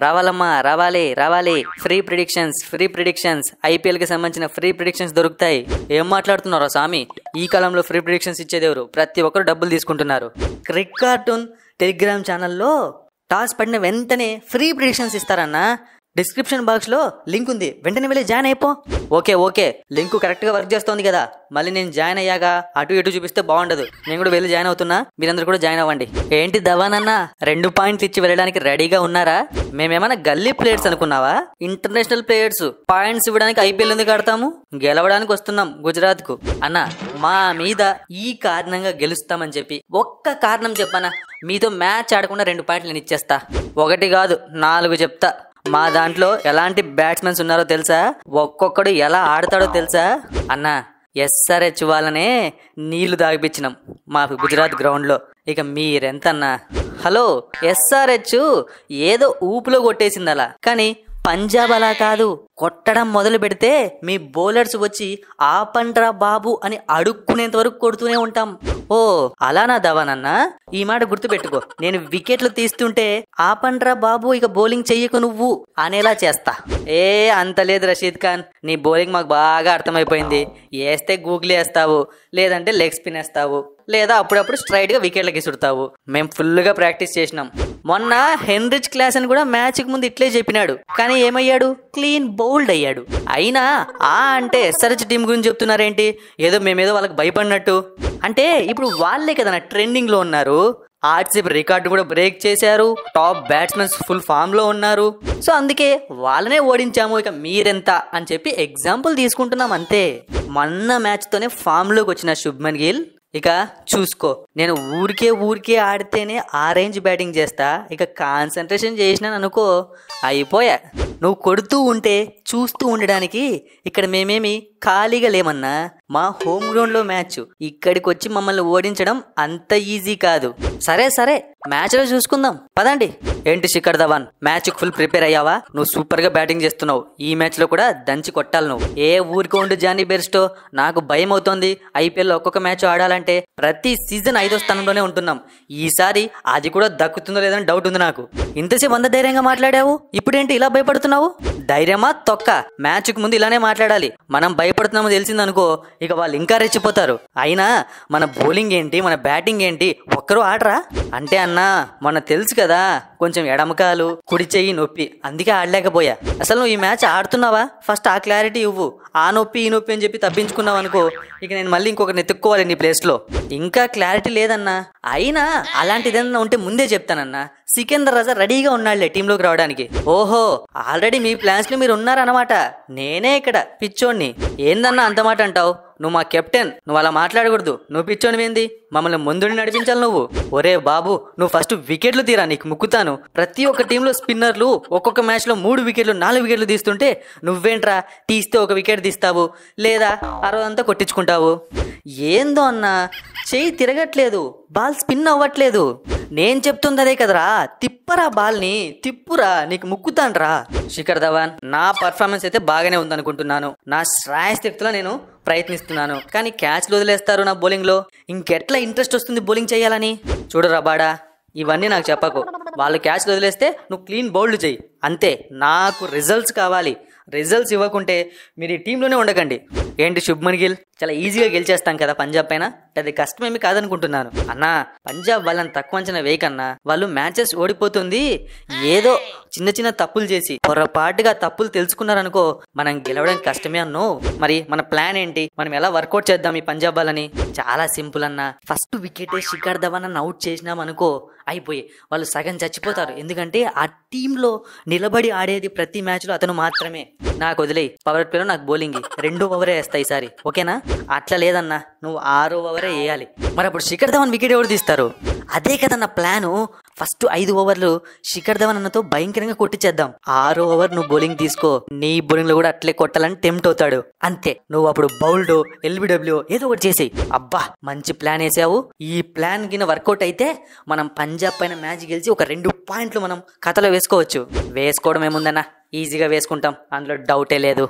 రావాలమ్మా, రావాలి రావాలి. Free predictions IPL కి సంబంధించిన ఫ్రీ ప్రిడిక్షన్స్ దొరుకుతాయి. ఏం మాట్లాడుతున్నారో సామి, ఈ కాలంలో ఫ్రీ ప్రిడిక్షన్స్ ఇచ్చేదెవరు? ప్రతి ఒక్కరు డబ్బులు తీసుకుంటున్నారు. క్రిక్ కార్టూన్ టెలిగ్రామ్ ఛానల్లో టాస్ పడిన వెంటనే ఫ్రీ ప్రిడిక్షన్స్ ఇస్తారన్నా. డిస్క్రిప్షన్ బాక్స్ లో లింక్ ఉంది, వెంటనే వెళ్ళి జాయిన్ అయిపో. ఓకే లింక్ కరెక్ట్ గా వర్క్ చేస్తోంది కదా. మళ్ళీ నేను జాయిన్ అయ్యాక అటు ఇటు చూపిస్తే బాగుండదు. నేను కూడా వెళ్ళి జాయిన్ అవుతున్నా, మీరందరూ కూడా జాయిన్ అవ్వండి. ఏంటి ధవానన్నా, 2 పాయింట్లు ఇచ్చి వెళ్ళడానికి రెడీగా ఉన్నారా? మేమేమన్నా గల్లీ ప్లేయర్స్ అనుకున్నావా? International players. పాయింట్స్ ఇవ్వడానికి ఐపీఎల్ ఎందుకు ఆడతాము? గెలవడానికి వస్తున్నాం గుజరాత్ కు. అన్నా, మా మీద ఈ కారణంగా గెలుస్తామని చెప్పి ఒక్క కారణం చెప్పనా? మీతో మ్యాచ్ ఆడకుండా 2 పాయింట్లు నేను ఇచ్చేస్తా. 1 కాదు 4 చెప్తా. మా దాంట్లో ఎలాంటి బ్యాట్స్మెన్స్ ఉన్నారో తెలుసా? ఒక్కొక్కడు ఎలా ఆడతాడో తెలుసా? అన్నా, SRH వాళ్ళనే నీళ్లు దాగిపించినాం మా గుజరాత్ గ్రౌండ్ లో. ఇక మీరెంతన్నా? హలో, SRH ఏదో ఊపులో కొట్టేసింది అలా, కానీ పంజాబ్ అలా కాదు. కొట్టడం మొదలు పెడితే మీ బౌలర్స్ వచ్చి ఆపండ్రా బాబు అని అడుక్కునేంత వరకు కొడుతూనే ఉంటాం. ఓ అలానా ధవానన్నా? ఈ మాట గుర్తుపెట్టుకో. నేను వికెట్లు తీస్తుంటే ఆపండ్రా బాబు, ఇక బౌలింగ్ చెయ్యకు నువ్వు అనేలా చేస్తా. అంత లేదు రషీద్ ఖాన్, నీ బౌలింగ్ మాకు బాగా అర్థమైపోయింది. వేస్తే గూగుల్ వేస్తావు, లేదంటే లెగ్ స్పిన్ వేస్తావు, లేదా అప్పుడప్పుడు స్ట్రైట్ గా వికెట్లకి ఇసుడతావు. మేము ఫుల్ గా ప్రాక్టీస్ చేసినాం. మొన్న హెన్రిచ్ క్లాసన్ కూడా మ్యాచ్ కి ముందు ఇట్లే చెప్పినాడు, కానీ ఏమయ్యాడు? క్లీన్ బౌల్డ్ అయ్యాడు. అయినా అంటే SRH టీం గురించి చెప్తున్నారేంటి? ఏదో మేమేదో వాళ్ళకి భయపడినట్టు. అంటే ఇప్పుడు వాళ్ళే కదా ట్రెండింగ్ లో ఉన్నారు. ఆర్సీబీ రికార్డు కూడా బ్రేక్ చేశారు. టాప్ బ్యాట్స్మెన్స్ ఫుల్ ఫామ్ లో ఉన్నారు. సో అందుకే వాళ్ళనే ఓడించాము, ఇక మీరెంత అని చెప్పి ఎగ్జాంపుల్ తీసుకుంటున్నాం అంతే. మొన్న మ్యాచ్ తోనే ఫామ్ లోకి వచ్చిన శుభ్మన్ గిల్ ఇక చూసుకో. నేను ఊరికే ఆడితేనే ఆ రేంజ్ బ్యాటింగ్ చేస్తా. ఇక కాన్సన్ట్రేషన్ చేసినాను అనుకో, అయిపోయా. నువ్వు కొడుతూ ఉంటే చూస్తూ ఉండడానికి ఇక్కడ మేమేమి ఖాళీగా లేమన్నా. మా హోమ్ గ్రౌండ్ లో మ్యాచ్, ఇక్కడికి వచ్చి మమ్మల్ని ఓడించడం అంత ఈజీ కాదు. సరే మ్యాచ్ లో చూసుకుందాం పదండి. ఏంటి Shikhar Dhawan, match full prepare అయ్యావా? నువ్వు సూపర్ గా బ్యాటింగ్ చేస్తున్నావు. ఈ మ్యాచ్ లో కూడా దంచి కొట్టాలి నువ్వు. ఏ ఊరికి ఉండు జానీ బెర్స్టో, నాకు భయం అవుతోంది. ఐపీఎల్ ఒక్కొక్క మ్యాచ్ ఆడాలంటే ప్రతి సీజన్ 5వ స్థానంలోనే ఉంటున్నాం. ఈసారి అది కూడా దక్కుతుందో లేదని డౌట్ ఉంది నాకు. ఇంతసేపు అంత ధైర్యంగా మాట్లాడావు, ఇప్పుడేంటి ఇలా భయపడుతున్నావు? ధైర్యమా తొక్క? మ్యాచ్ కు ముందు ఇలానే మాట్లాడాలి. మనం భయపడుతున్నామో తెలిసిందనుకో, ఇక వాళ్ళు ఇంకా రెచ్చిపోతారు. అయినా మన బౌలింగ్ ఏంటి, మన బ్యాటింగ్ ఏంటి, ఒక్కరూ ఆడరా? అంటే అన్నా, మన తెలుసు కదా, కొంచెం ఎడమకాలు కుడి చెయ్యి నొప్పి, అందుకే ఆడలేకపోయా. అసలు నువ్వు ఈ మ్యాచ్ ఆడుతున్నావా? ఫస్ట్ ఆ క్లారిటీ ఇవ్వు. ఆ నొప్పి ఈ నొప్పి అని చెప్పి తప్పించుకున్నావు అనుకో, ఇక నేను మళ్ళీ ఇంకొకరిని ఎత్తుక్కోవాలి నీ ప్లేస్ లో. ఇంకా క్లారిటీ లేదన్నా. అయినా అలాంటిదన్నా ఉంటే ముందే చెప్తానన్నా. సికిందర్ రాజా రెడీగా ఉన్నాడులే టీంలోకి రావడానికి. ఓహో, ఆల్రెడీ మీ ప్లాన్స్ లో మీరు ఉన్నారన్నమాట. నేనే ఇక్కడ పిచ్చోడిని. ఏందన్నా అంత మాట అంటావు? నువ్వు మా కెప్టెన్, నువ్వు అలా మాట్లాడకూడదు. నువ్వు పిచ్చోని ఏంది? మమ్మల్ని ముందుని నడిపించాలి నువ్వు. ఒరే బాబు, నువ్వు ఫస్ట్ వికెట్లు తీరా, నీకు ముక్కుతాను. ప్రతి ఒక్క టీంలో స్పిన్నర్లు ఒక్కొక్క మ్యాచ్ లో 3 వికెట్లు 4 వికెట్లు తీస్తుంటే నువ్వేంట్రా తీస్తే 1 వికెట్ తీస్తావు, లేదా 60 కొట్టించుకుంటావు. ఏందో అన్నా, చెయ్యి తిరగట్లేదు, బాల్ స్పిన్ అవ్వట్లేదు. నేను చెప్తుంది అదే కదరా, తిప్పరా బాల్ని, తిప్పురా, నీకు ముక్కుతాన్రా. శిఖర్ ధవన్, నా పర్ఫార్మెన్స్ అయితే బాగానే ఉందనుకుంటున్నాను. నా శ్రాయశక్తిలో నేను ప్రయత్నిస్తున్నాను, కానీ క్యాచ్లు వదిలేస్తారు నా బౌలింగ్ లో. ఇంకెట్లా ఇంట్రెస్ట్ వస్తుంది బౌలింగ్ చేయాలని? చూడరా బాడా, ఇవన్నీ నాకు చెప్పకు. వాళ్ళు క్యాచ్లు వదిలేస్తే నువ్వు క్లీన్ బౌల్డ్ చెయ్యి అంతే. నాకు రిజల్ట్స్ కావాలి. రిజల్ట్స్ ఇవ్వకుంటే మీరు ఈ టీంలోనే ఉండకండి. ఏంటి శుభ్మన్ గిల్, చాలా ఈజీగా గెలిచేస్తాం కదా పంజాబ్ పైన, అది కష్టమేమి కాదనుకుంటున్నాను. అన్నా, పంజాబ్ వాళ్ళని తక్కువ అంచనా వేయకన్నా. వాళ్ళు మ్యాచెస్ ఓడిపోతుంది ఏదో చిన్న తప్పులు చేసి, పొరపాటుగా తప్పులు తెలుసుకున్నారనుకో, మనం గెలవడం కష్టమే అన్నో. మరి మన ప్లాన్ ఏంటి? మనం ఎలా వర్కౌట్ చేద్దాం ఈ పంజాబ్ వాళ్ళని? చాలా సింపుల్ అన్నా. ఫస్ట్ వికెటే శిఖర్ ధవన్ అన్న అవుట్ చేసినాం అనుకో, అయిపోయి వాళ్ళు సగం చచ్చిపోతారు. ఎందుకంటే ఆ టీంలో నిలబడి ఆడేది ప్రతి మ్యాచ్ లో అతను మాత్రమే. నాకు వదిలే, పవర్ ప్లేలో నాకు బౌలింగ్ 2 ఓవరే వేస్తాయి ఈసారి, ఓకేనా? అట్లా లేదన్నా, నువ్వు 6 ఓవరే వేయాలి. మరి అప్పుడు శిఖర్ ధవన్ వికెట్ ఎవరు తీస్తారు? అదే కదన్న ప్లాను. ఫస్ట్ 5 ఓవర్లు శిఖర్ ధవన్ అన్నతో భయంకరంగా కొట్టించేద్దాం. 6 ఓవర్ నువ్వు బౌలింగ్ తీసుకో, నీ బౌలింగ్ లో కూడా అట్లే కొట్టాలని టెంప్ట్ అవుతాడు అంతే. నువ్వు అప్పుడు బౌల్డ్ LBW ఏదో ఒకటి చేసేయి. అబ్బా, మంచి ప్లాన్ వేసావు. ఈ ప్లాన్ కింద వర్కౌట్ అయితే మనం పంజాబ్ పైన మ్యాచ్ గెలిచి ఒక 2 పాయింట్లు మనం ఖాతాలో వేసుకోవచ్చు. వేసుకోవడం ఏముందన్నా, ఈజీగా వేసుకుంటాం, అందులో డౌటే లేదు.